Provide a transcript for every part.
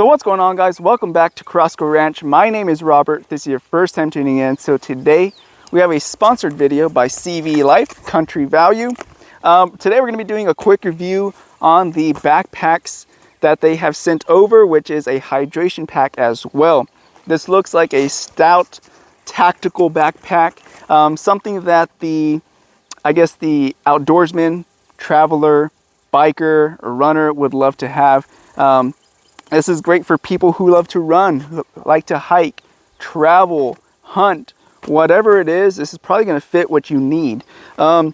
So what's going on, guys? Welcome back to Carrasco Ranch. My name is Robert. If this is your first time tuning in. So today we have a sponsored video by CV Life, Country Value. Today we're going to be doing a quick review on the backpacks that they have sent over, which is a hydration pack as well. This looks like a stout tactical backpack, something that the outdoorsman, traveler, biker, or runner would love to have. This is great for people who love to run, who like to hike, travel, hunt, whatever it is. This is probably going to fit what you need. We're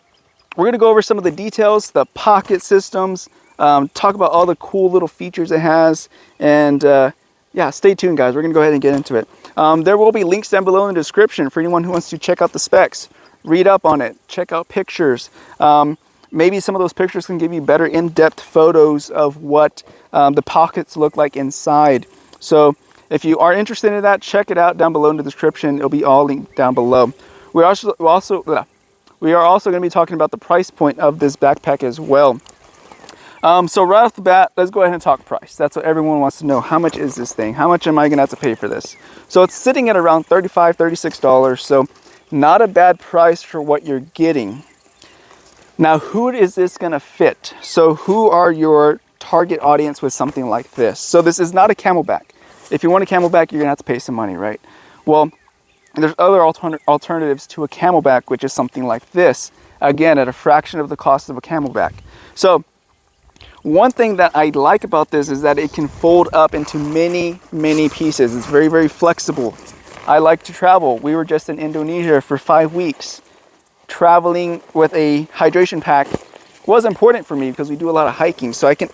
going to go over some of the details, the pocket systems, talk about all the cool little features it has, and yeah, stay tuned, guys. We're going to go ahead and get into it. There will be links down below in the description for anyone who wants to check out the specs, read up on it, check out pictures. Maybe some of those pictures can give you better in-depth photos of what the pockets look like inside. So if you are interested in that, check it out down below in the description. It'll be all linked down below. We are also going to be talking about the price point of this backpack as well. So right off the bat, let's go ahead and talk price. That's what everyone wants to know. How much is this thing? How much am I going to have to pay for this? So it's sitting at around $35, $36. So not a bad price for what you're getting. Now, who is this going to fit? So who are your target audience with something like this? So this is not a camelback. If you want a camelback, you're going to have to pay some money, right? Well, there's other alternatives to a camelback, which is something like this. Again, at a fraction of the cost of a camelback. So one thing that I like about this is that it can fold up into many, many pieces. It's very, very flexible. I like to travel. We were just in Indonesia for 5 weeks. Traveling with a hydration pack was important for me because we do a lot of hiking. So I can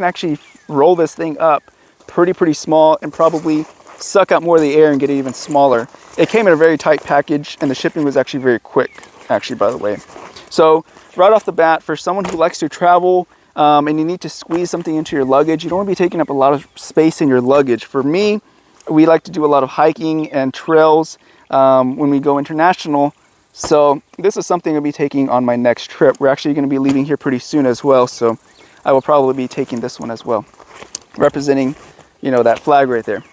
actually roll this thing up pretty small and probably suck out more of the air and get it even smaller. It came in a very tight package and the shipping was actually very quick, actually, by the way. So right off the bat, for someone who likes to travel and you need to squeeze something into your luggage, you don't want to be taking up a lot of space in your luggage. For me, we like to do a lot of hiking and trails when we go international. So this is something I'll be taking on my next trip. We're actually going to be leaving here pretty soon as well. So I will probably be taking this one as well, representing, you know, that flag right there.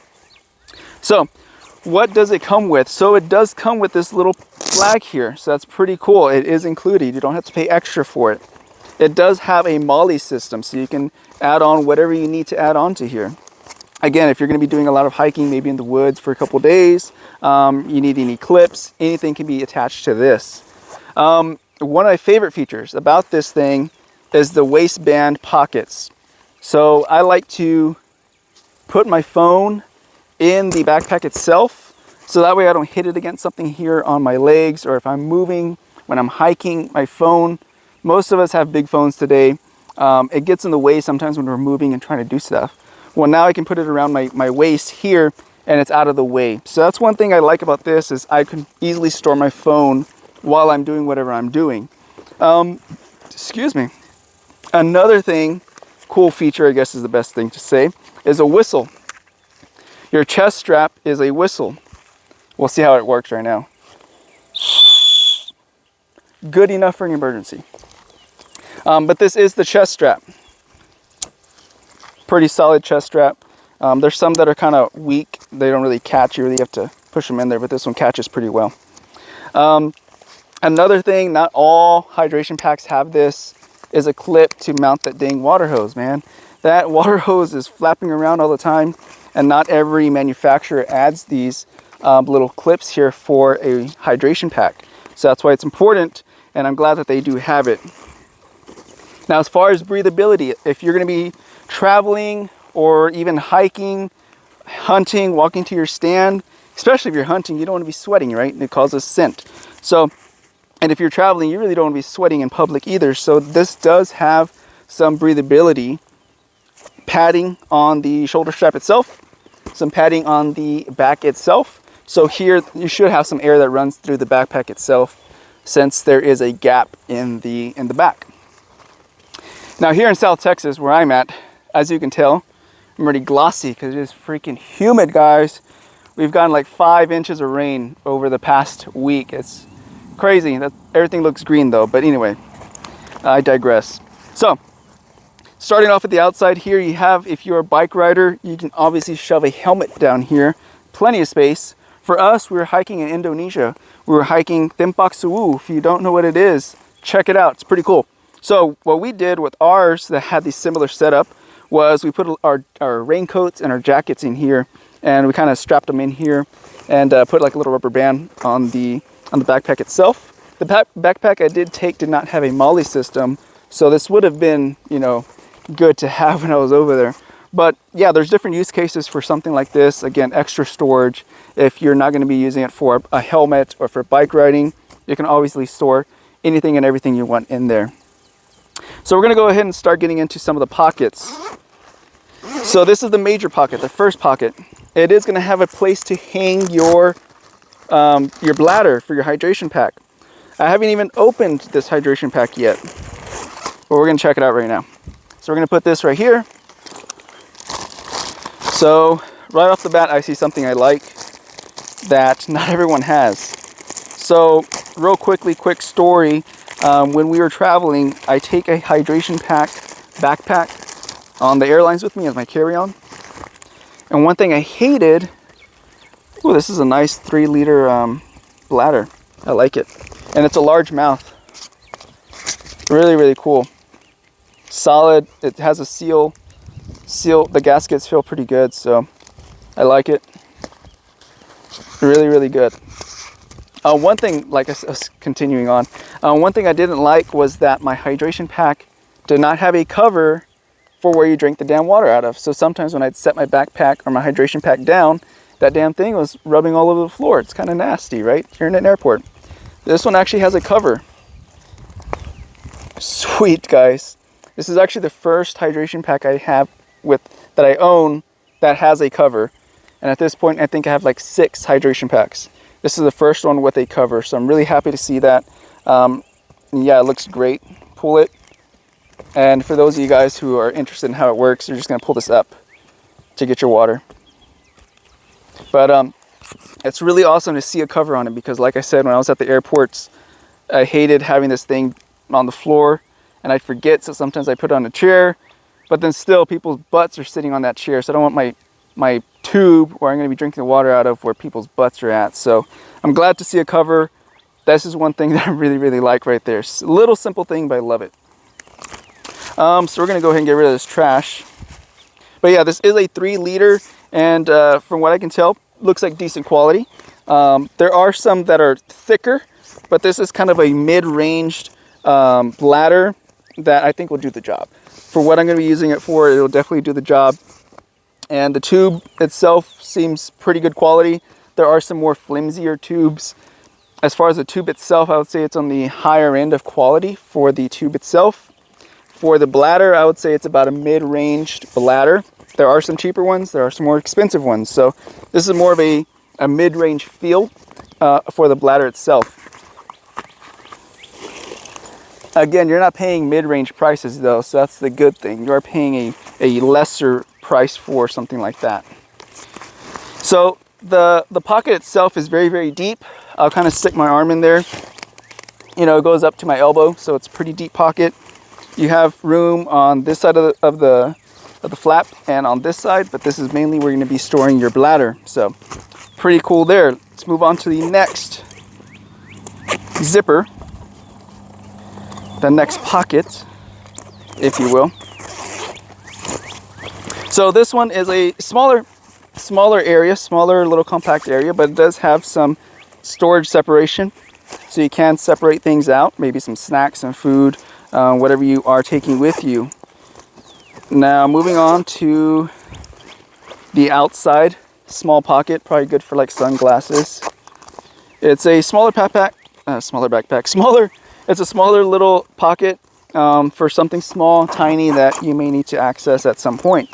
So what does it come with? So it does come with this little flag here. So that's pretty cool. It is included. You don't have to pay extra for it. It does have a MOLLE system, so you can add on whatever you need to add on to here. Again, if you're going to be doing a lot of hiking, maybe in the woods for a couple days, you need any clips, anything can be attached to this. One of my favorite features about this thing is the waistband pockets. So I like to put my phone in the backpack itself, so that way I don't hit it against something here on my legs, or if I'm moving, when I'm hiking, my phone. Most of us have big phones today. It gets in the way sometimes when we're moving and trying to do stuff. Well, now I can put it around my waist here and it's out of the way. So that's one thing I like about this, is I can easily store my phone while I'm doing whatever I'm doing. Excuse me. Another thing, cool feature, I guess is the best thing to say, is a whistle. Your chest strap is a whistle. We'll see how it works right now. Good enough for an emergency. But this is the chest strap. Pretty solid chest strap. There's some that are kind of weak. They don't really catch. You really have to push them in there, but this one catches pretty well. Another thing, not all hydration packs have this, is a clip to mount that dang water hose, man. That water hose is flapping around all the time, and not every manufacturer adds these little clips here for a hydration pack. So that's why it's important, and I'm glad that they do have it. Now, as far as breathability, if you're going to be traveling or even hiking, hunting, walking to your stand, especially if you're hunting, you don't want to be sweating, right? It causes scent. So, and if you're traveling, you really don't want to be sweating in public either. So this does have some breathability. Padding on the shoulder strap itself, some padding on the back itself. So here you should have some air that runs through the backpack itself, since there is a gap in the back. Now here in South Texas, where I'm at, as you can tell, I'm already glossy because it is freaking humid, guys. We've gotten like 5 inches of rain over the past week. It's crazy. Everything looks green though, but anyway, I digress. So starting off at the outside here, you have, if you're a bike rider, you can obviously shove a helmet down here, plenty of space. For us, we were hiking in Indonesia. We were hiking Tempak Suwu. If you don't know what it is, check it out. It's pretty cool. So what we did with ours that had the similar setup was we put our raincoats and our jackets in here, and we kind of strapped them in here and put like a little rubber band on the backpack itself. The backpack I did not have a MOLLE system, so this would have been, you know, good to have when I was over there. But yeah, there's different use cases for something like this. Again, extra storage. If you're not going to be using it for a helmet or for bike riding, you can obviously store anything and everything you want in there. So we're going to go ahead and start getting into some of the pockets. So this is the major pocket, the first pocket. It is going to have a place to hang your bladder for your hydration pack. I haven't even opened this hydration pack yet, but we're going to check it out right now. So we're going to put this right here. So right off the bat, I see something I like that not everyone has. So real quickly, quick story. When we were traveling, I take a hydration pack backpack on the airlines with me as my carry-on. And one thing I hated, oh, this is a nice 3-liter bladder. I like it. And it's a large mouth. Really, really cool. Solid. It has a seal. The gaskets feel pretty good, so I like it. Really, really good. One thing, like I was continuing on, one thing I didn't like was that my hydration pack did not have a cover for where you drink the damn water out of. So sometimes when I'd set my backpack or my hydration pack down, that damn thing was rubbing all over the floor. It's kind of nasty, right? You're in an airport. This one actually has a cover. Sweet, guys. This is actually the first hydration pack I have that I own that has a cover. And at this point, I think I have like 6 hydration packs. This is the first one with a cover, so I'm really happy to see that. Yeah, it looks great. Pull it. And for those of you guys who are interested in how it works, you're just going to pull this up to get your water. But it's really awesome to see a cover on it because, like I said, when I was at the airports, I hated having this thing on the floor, and I'd forget, so sometimes I put it on a chair, but then still people's butts are sitting on that chair, so I don't want my tube where I'm going to be drinking the water out of where people's butts are at. So I'm glad to see a cover. This is one thing that I really, really like right there. It's a little simple thing, but I love it. So we're going to go ahead and get rid of this trash. But yeah, this is a 3-liter, and from what I can tell, looks like decent quality. There are some that are thicker, but this is kind of a mid-ranged bladder that I think will do the job. For what I'm going to be using it for, it'll definitely do the job. And the tube itself seems pretty good quality. There are some more flimsier tubes. As far as the tube itself, I would say it's on the higher end of quality for the tube itself. For the bladder, I would say it's about a mid-ranged bladder. There are some cheaper ones, there are some more expensive ones. So this is more of a mid-range feel for the bladder itself. Again, you're not paying mid-range prices though, so that's the good thing. You are paying a lesser price for something like that. So the pocket itself is very, very deep. I'll kind of stick my arm in there. You know, it goes up to my elbow, so it's a pretty deep pocket. You have room on this side of the flap and on this side, but this is mainly where you're going to be storing your bladder. So pretty cool there. Let's move on to the next zipper, the next pocket, if you will. So this one is a smaller area, smaller little compact area, but it does have some storage separation. So you can separate things out, maybe some snacks and food, whatever you are taking with you. Now moving on to the outside, small pocket, probably good for like sunglasses. It's a smaller backpack, it's a smaller little pocket for something small, tiny that you may need to access at some point.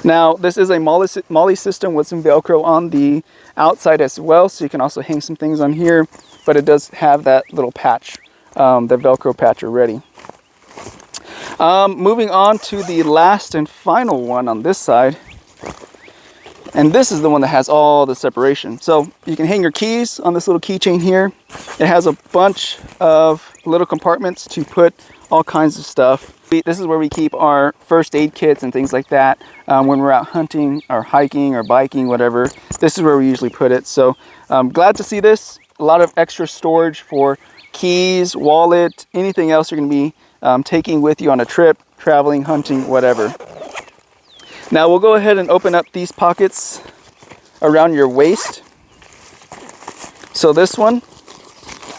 Now this is a MOLLE system with some Velcro on the outside as well, so you can also hang some things on here, but it does have that little patch, the Velcro patch already. Moving on to the last and final one on this side, and this is the one that has all the separation. So you can hang your keys on this little keychain here. It has a bunch of little compartments to put all kinds of stuff. This is where we keep our first aid kits and things like that when we're out hunting or hiking or biking, whatever. This is where we usually put it. So glad to see this. A lot of extra storage for keys, wallet, anything else you're going to be taking with you on a trip, traveling, hunting, whatever. Now we'll go ahead and open up these pockets around your waist. So this one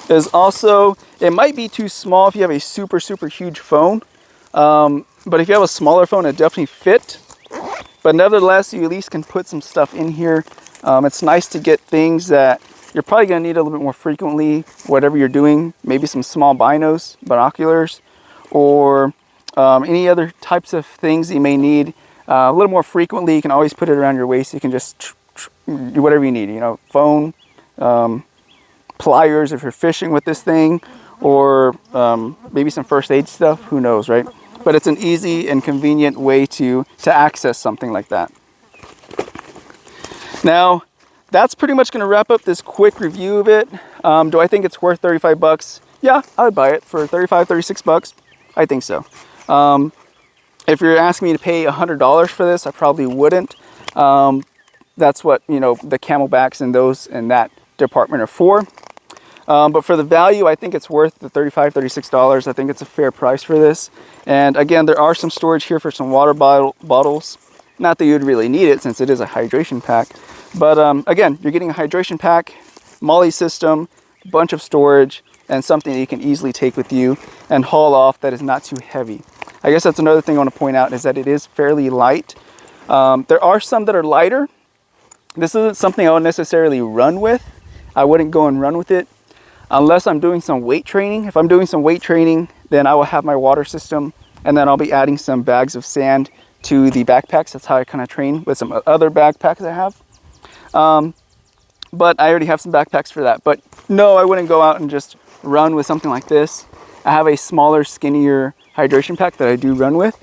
is also, it might be too small if you have a super huge phone, but if you have a smaller phone, it definitely fit. But nevertheless, you at least can put some stuff in here. It's nice to get things that you're probably going to need a little bit more frequently, whatever you're doing. Maybe some small binos, binoculars, or any other types of things you may need a little more frequently. You can always put it around your waist. You can just do whatever you need, you know, phone, pliers if you're fishing with this thing, or maybe some first aid stuff, who knows, right? But it's an easy and convenient way to access something like that. Now, that's pretty much going to wrap up this quick review of it. Do I think it's worth 35 bucks? Yeah, I would buy it for 35, 36 bucks. I think so. If you're asking me to pay $100 for this, I probably wouldn't. That's what, you know, the camelbacks and those in that department are for. But for the value, I think it's worth the $35, $36. I think it's a fair price for this. And again, there are some storage here for some water bottles. Not that you'd really need it since it is a hydration pack. But again, you're getting a hydration pack, MOLLE system, a bunch of storage, and something that you can easily take with you and haul off that is not too heavy. I guess that's another thing I want to point out, is that it is fairly light. There are some that are lighter. This isn't something I would necessarily run with. I wouldn't go and run with it unless I'm doing some weight training. If I'm doing some weight training, then I will have my water system, and then I'll be adding some bags of sand to the backpacks. That's how I kind of train with some other backpacks I have. But I already have some backpacks for that. But no, I wouldn't go out and just run with something like this. I have a smaller, skinnier hydration pack that I do run with.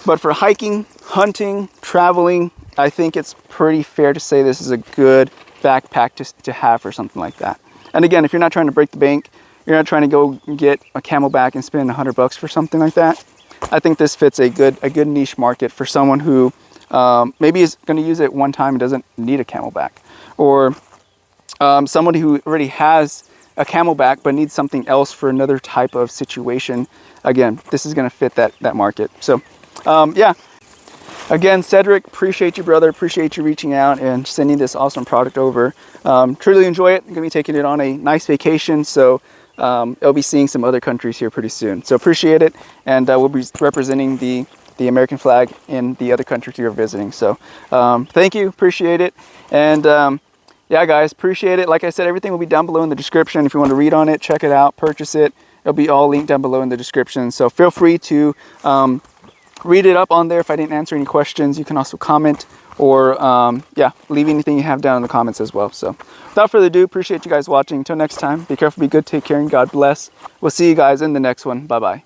But for hiking, hunting, traveling, I think it's pretty fair to say this is a good backpack to have for something like that. And again, if you're not trying to break the bank, you're not trying to go get a camelback and spend $100 for something like that, I think this fits a good niche market for someone who maybe is going to use it one time and doesn't need a camelback, or somebody who already has a camelback but needs something else for another type of situation. Again, this is going to fit that market. So yeah, again, Cedric, appreciate you, brother. Appreciate you reaching out and sending this awesome product over. Truly enjoy it. I'm going to be taking it on a nice vacation, so I'll be seeing some other countries here pretty soon. So appreciate it, and we'll be representing the American flag in the other countries you're visiting. So thank you, appreciate it. And yeah, guys, appreciate it. Like I said, everything will be down below in the description. If you want to read on it, check it out, purchase it. It'll be all linked down below in the description. So feel free to read it up on there. If I didn't answer any questions, you can also comment, or yeah, leave anything you have down in the comments as well. So without further ado, appreciate you guys watching. Until next time, be careful, be good, take care, and God bless. We'll see you guys in the next one. Bye-bye.